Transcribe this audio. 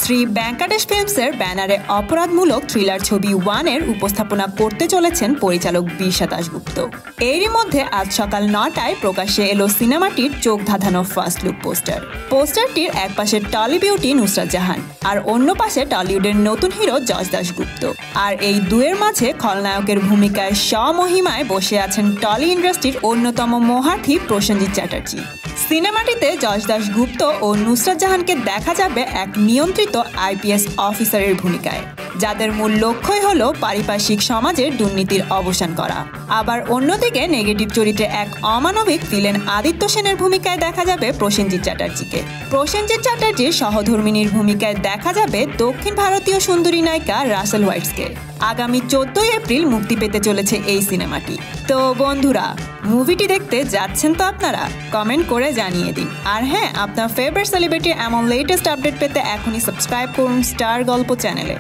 শ্রী ভেঙ্কটেশ ফিল্মসের ব্যানারে অপরাধমূলক থ্রিলার ছবি ওয়ানের উপস্থাপনা করতে চলেছেন পরিচালক বিশা দাশগুপ্ত। এরই মধ্যে আজ সকাল 9টায় প্রকাশ্যে এলো সিনেমাটির চোখ ধাঁধানো ফার্স্ট লুক পোস্টার। পোস্টারটির এক পাশে টলি বিউটি নুসরাত জাহান আর অন্য পাশে টলিউডের নতুন হিরো যশ দাশগুপ্ত। আর এই দুয়ের মাঝে খলনায়কের ভূমিকায় স্বমহিমায় বসে আছেন টলি ইন্ডাস্ট্রির অন্যতম মহার্থী প্রসেনজিৎ চ্যাটার্জি। সিনেমাটিতে যশ দাশগুপ্ত ও নুসরাত জাহানকে দেখা যাবে এক নিয়ন্ত্রিত আইপিএস অফিসারের ভূমিকায়, যাদের মূল লক্ষ্যই হলো পারিপার্শ্বিক সমাজের দুর্নীতির অবসান করা। আবার অন্যদিকে নেগেটিভ চরিত্রে এক অমানবিক ভিলেন আদিত্য সেনের ভূমিকায় দেখা যাবে প্রসেনজিৎ চ্যাটার্জিকে। প্রসেনজিৎ চ্যাটার্জির সহধর্মিনীর ভূমিকায় দেখা যাবে দক্ষিণ ভারতীয় সুন্দরী নায়িকা রাসেল হোয়াইটসকে। আগামী 14 এপ্রিল মুক্তি পেতে চলেছে এই সিনেমাটি। তো বন্ধুরা, মুভিটি দেখতে যাচ্ছেন তো আপনারা? কমেন্ট করে জানিয়ে দিন। আর হ্যাঁ, আপনার ফেভারিট সেলিব্রিটির এমন লেটেস্ট আপডেট পেতে এখনই সাবস্ক্রাইব করুন স্টার গল্প চ্যানেলে।